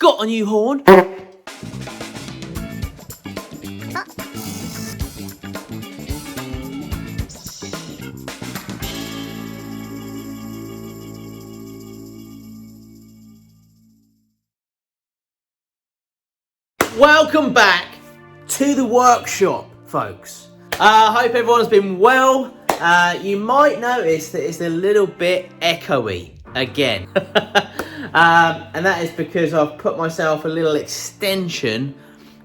Got a new horn. Welcome back to the workshop, folks. I hope everyone's been well. You might notice that it's a little bit echoey again. And that is because I've put myself a little extension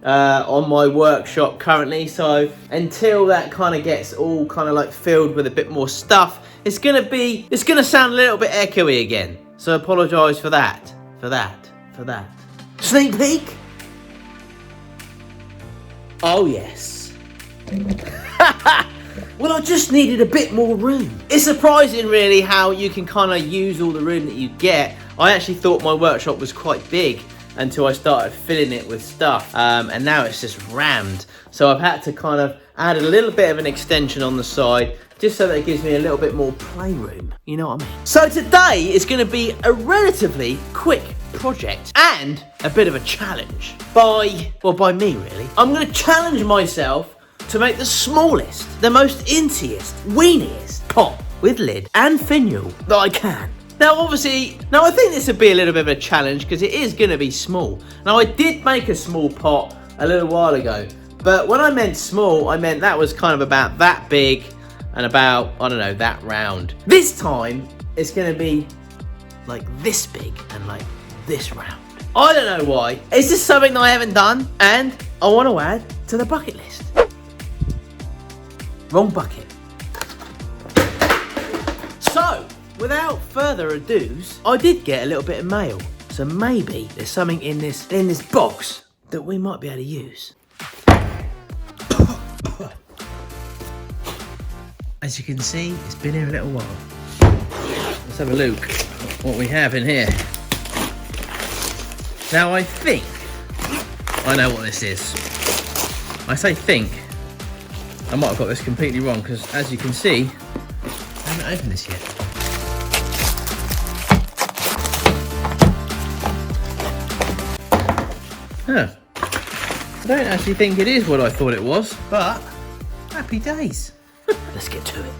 on my workshop currently. So until that kind of gets all kind of like filled with a bit more stuff, it's gonna sound a little bit echoey again. So apologise for that. Sneak peek. Oh yes. Well, I just needed a bit more room. It's surprising really how you can kind of use all the room that you get. I actually thought my workshop was quite big until I started filling it with stuff. And now it's just rammed. So I've had to kind of add a little bit of an extension on the side just so that it gives me a little bit more playroom. You know what I mean? So today is going to be a relatively quick project and a bit of a challenge by me really. I'm going to challenge myself to make the smallest, the most intiest, weeniest pot with lid and finial that I can. Now obviously, I think this would be a little bit of a challenge because it is going to be small. Now I did make a small pot a little while ago, but when I meant small, I meant that was kind of about that big and about, I don't know, that round. This time, it's going to be like this big and like this round. I don't know why. It's just something that I haven't done and I want to add to the bucket list. Wrong bucket. So, without further ado, I did get a little bit of mail. So maybe there's something in this box that we might be able to use. As you can see, it's been here a little while. Let's have a look what we have in here. Now I think I know what this is. I say think. I might have got this completely wrong because as you can see, I haven't opened this yet. Huh. I don't actually think it is what I thought it was, but happy days. Let's get to it.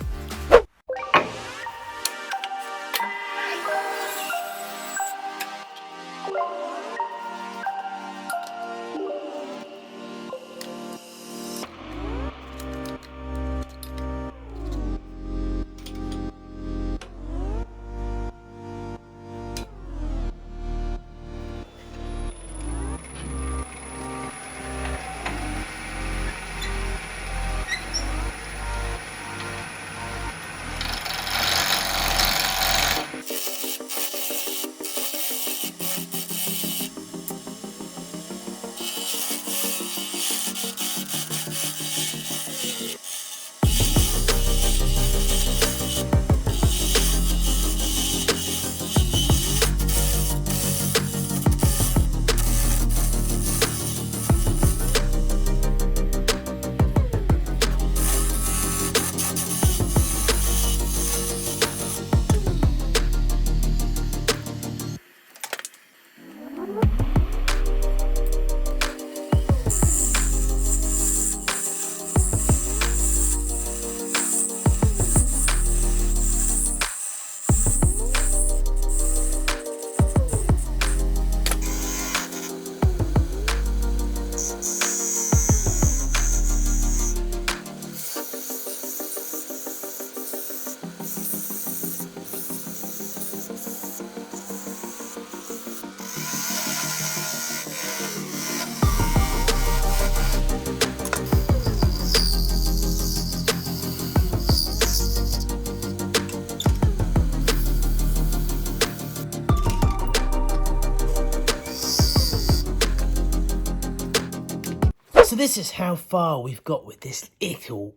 So this is how far we've got with this ickle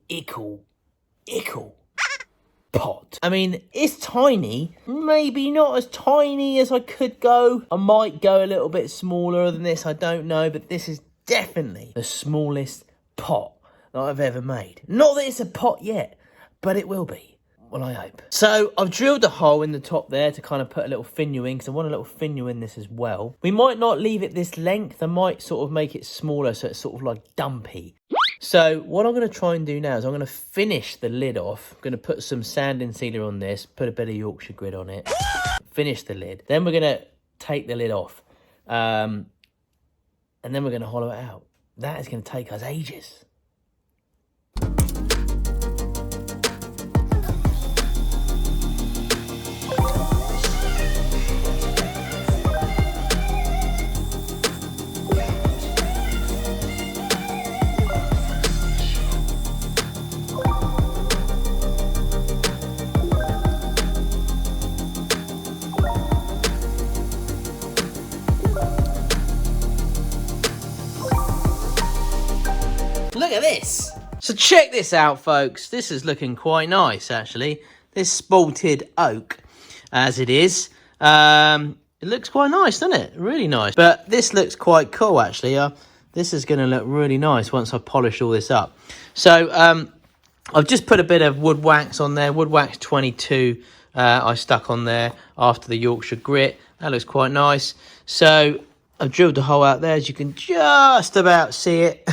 pot. I mean, it's tiny, maybe not as tiny as I could go. I might go a little bit smaller than this, I don't know, but this is definitely the smallest pot that I've ever made. Not that it's a pot yet, but it will be. Well, I hope. So I've drilled a hole in the top there to kind of put a little finial in, because I want a little finial in this as well. We might not leave it this length. I might sort of make it smaller so it's sort of like dumpy. So what I'm going to try and do now is I'm going to finish the lid off. I'm going to put some sanding sealer on this, put a bit of Yorkshire grit on it, finish the lid. Then we're going to take the lid off, and then we're going to hollow it out. That is going to take us ages. Look at this. So check this out, folks. This is looking quite nice, actually. This spalted oak, as it is. It looks quite nice, doesn't it? Really nice. But this looks quite cool, actually. This is going to look really nice once I polish all this up. So I've just put a bit of wood wax on there. Wood wax 22 I stuck on there after the Yorkshire grit. That looks quite nice. So I've drilled a hole out there, as you can just about see it.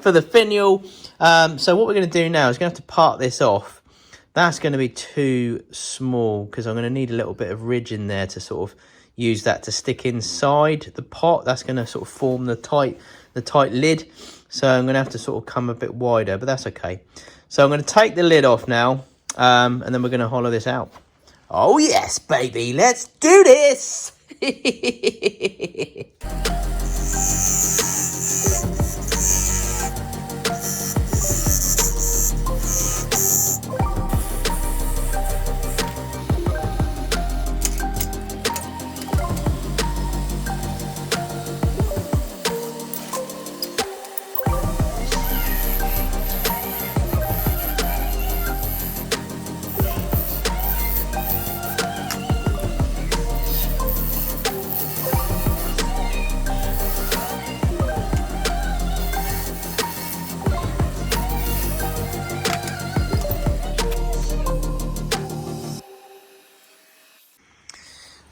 For the finial. So what we're going to do now is going to have to part this off. That's going to be too small, because I'm going to need a little bit of ridge in there to sort of use that to stick inside the pot. That's going to sort of form the tight lid. So I'm going to have to sort of come a bit wider, but that's okay. So I'm going to take the lid off now, and then we're going to hollow this out. Oh yes, baby, let's do this.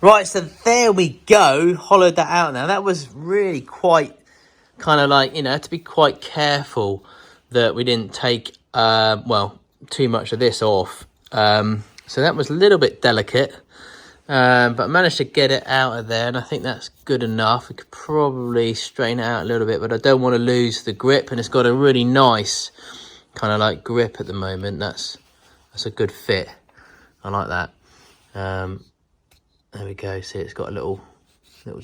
Right, so there we go. Hollowed that out now. That was really quite kind of like, you know, to be quite careful that we didn't take, well, too much of this off. So that was a little bit delicate, but I managed to get it out of there, and I think that's good enough. We could probably straighten it out a little bit, but I don't want to lose the grip, and it's got a really nice kind of like grip at the moment. That's a good fit. I like that. There we go. See, it's got a little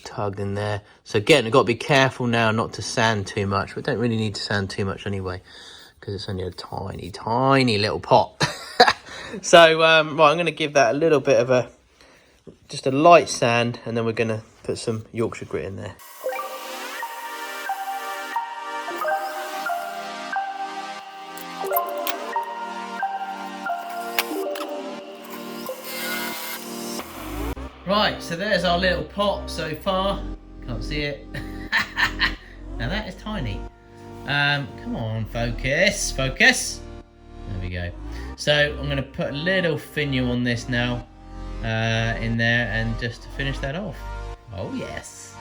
tug in there. So again, I've got to be careful now not to sand too much. We don't really need to sand too much anyway, because it's only a tiny, tiny little pot. So, right, I'm going to give that a little bit of just a light sand, and then we're going to put some Yorkshire grit in there. Right, so there's our little pot so far. Can't see it. Now that is tiny. Come on, focus. There we go. So I'm going to put a little finial on this now, in there, and just to finish that off. Oh yes.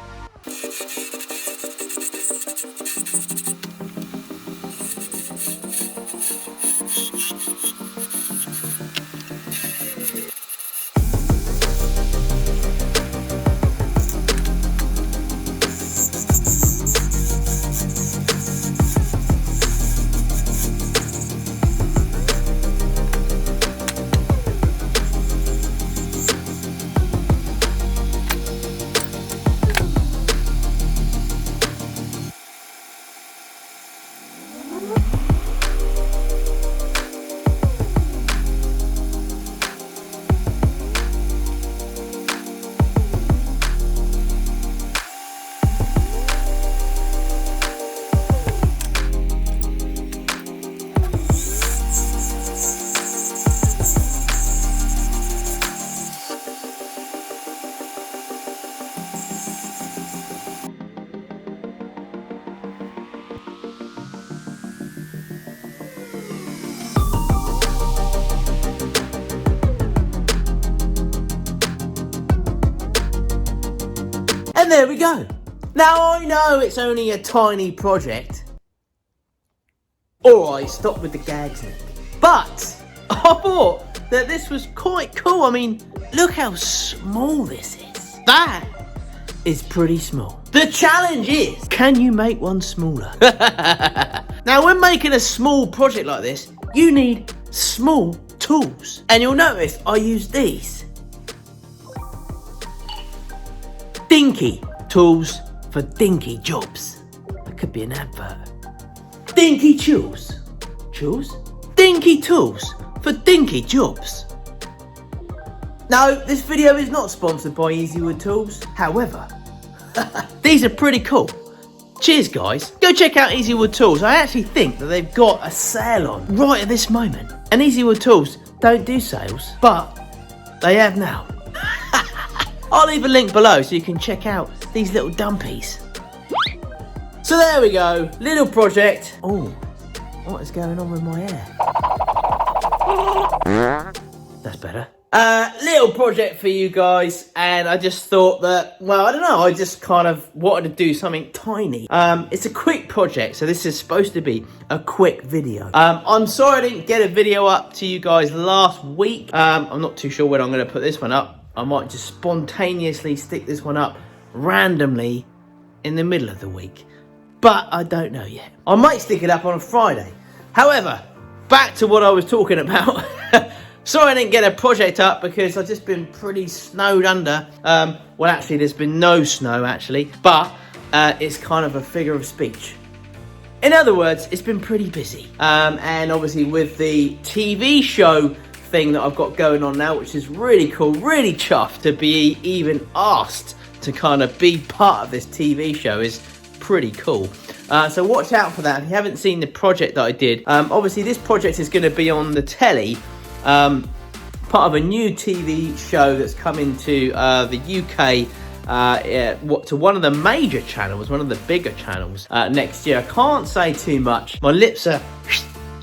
And there we go. Now I know it's only a tiny project. Alright, stop with the gags, Nick. But I thought that this was quite cool. I mean, look how small this is. That is pretty small. The challenge is, can you make one smaller? Now, when making a small project like this, you need small tools. And you'll notice I use these. Dinky tools for dinky jobs. That could be an advert. Dinky tools. Tools? Dinky tools for dinky jobs. No, this video is not sponsored by Easy Wood Tools. However, these are pretty cool. Cheers, guys. Go check out Easy Wood Tools. I actually think that they've got a sale on right at this moment. And Easy Wood Tools don't do sales, but they have now. I'll leave a link below so you can check out these little dumpies. So there we go, little project. Oh, what is going on with my hair? That's better. Little project for you guys, and I just thought that, well, I don't know, I just kind of wanted to do something tiny. It's a quick project, so this is supposed to be a quick video. I'm sorry I didn't get a video up to you guys last week. I'm not too sure when I'm going to put this one up. I might just spontaneously stick this one up randomly in the middle of the week. But I don't know yet. I might stick it up on a Friday. However, back to what I was talking about. Sorry I didn't get a project up because I've just been pretty snowed under. Well, actually, there's been no snow, actually. But it's kind of a figure of speech. In other words, it's been pretty busy. And obviously with the TV show thing that I've got going on now, which is really cool, really chuffed to be even asked to kind of be part of this TV show is pretty cool. So watch out for that. If you haven't seen the project that I did, obviously this project is going to be on the telly, part of a new TV show that's coming to the UK, to one of the major channels, one of the bigger channels next year. I can't say too much. My lips are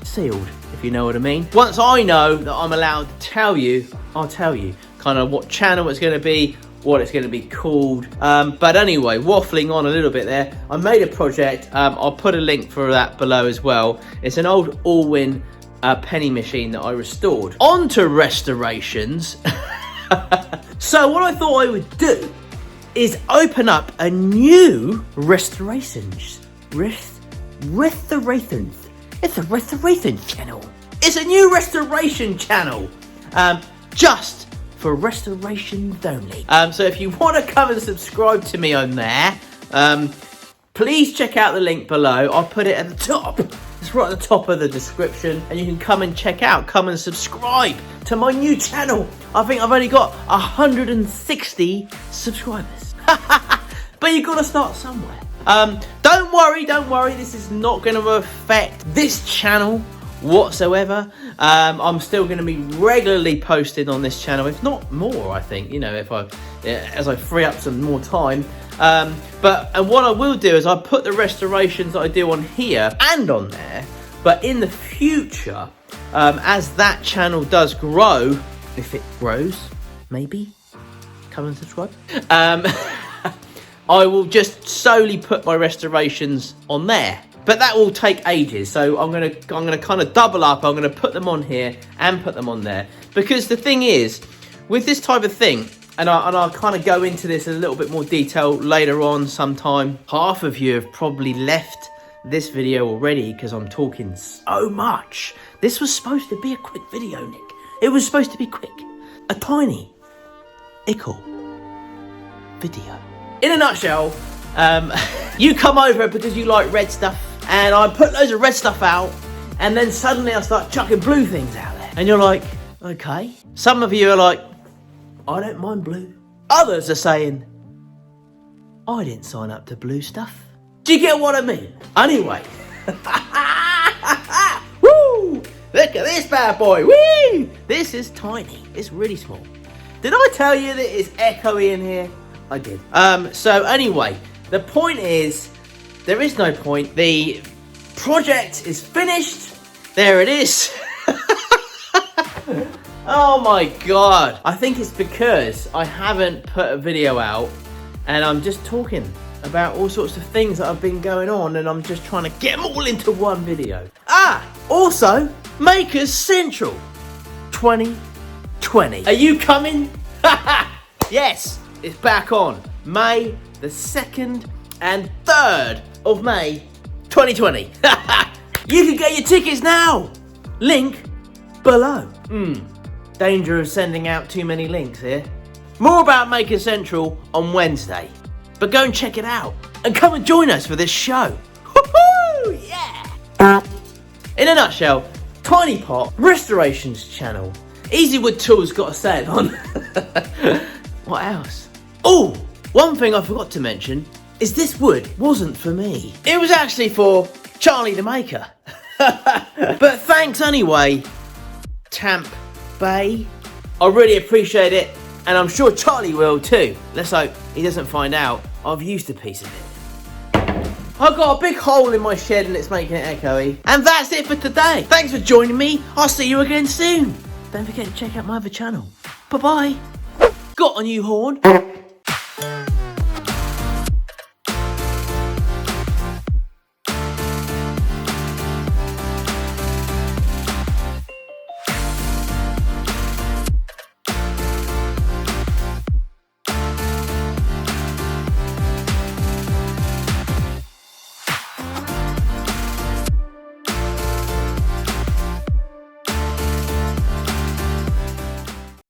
sealed, if you know what I mean. Once I know that I'm allowed to tell you, I'll tell you kind of what channel it's going to be, what it's going to be called. But anyway, waffling on a little bit there, I made a project. I'll put a link for that below as well. It's an old Allwyn penny machine that I restored. On to restorations. So what I thought I would do is open up a new restorations. It's a restoration channel. It's a new restoration channel. Just for restorations only. So if you want to come and subscribe to me on there, please check out the link below. I'll put it at the top. It's right at the top of the description, and you can come and come and subscribe to my new channel. I think I've only got 160 subscribers. But you've got to start somewhere. Don't worry, this is not going to affect this channel whatsoever. I'm still going to be regularly posting on this channel, if not more, I think, you know, as I free up some more time. And what I will do is I'll put the restorations that I do on here and on there, but in the future, as that channel does grow, if it grows, maybe come and subscribe. I will just solely put my restorations on there. But that will take ages, so I'm gonna kind of double up. I'm gonna put them on here and put them on there, because the thing is, with this type of thing, and I'll kind of go into this in a little bit more detail later on sometime. Half of you have probably left this video already because I'm talking so much. This was supposed to be a quick video, Nick. It was supposed to be quick, a tiny, ickle video. In a nutshell, you come over because you like red stuff, and I put loads of red stuff out, and then suddenly I start chucking blue things out there. And you're like, okay. Some of you are like, I don't mind blue. Others are saying, I didn't sign up to blue stuff. Do you get what I mean? Anyway. Woo! Look at this bad boy. Woo! This is tiny. It's really small. Did I tell you that it's echoey in here? I did. So anyway, the point is, there is no point. The project is finished. There it is. Oh my god. I think it's because I haven't put a video out and I'm just talking about all sorts of things that have been going on, and I'm just trying to get them all into one video. Also, Makers Central 2020. Are you coming? Yes, it's back on May the 2nd and 3rd of May 2020. You can get your tickets now. Link below. Danger of sending out too many links here. More about Maker Central on Wednesday. But go and check it out. And come and join us for this show. Woohoo! Yeah! In a nutshell, Tiny Pot Restorations channel. Easy Wood Tools got a sale on. What else? Oh, one thing I forgot to mention is this wood wasn't for me. It was actually for Charlie the Maker. But thanks anyway, Tamp Bay. I really appreciate it, and I'm sure Charlie will too. Let's hope he doesn't find out I've used a piece of it. I've got a big hole in my shed and it's making it echoey. And that's it for today. Thanks for joining me. I'll see you again soon. Don't forget to check out my other channel. Bye-bye. Got a new horn.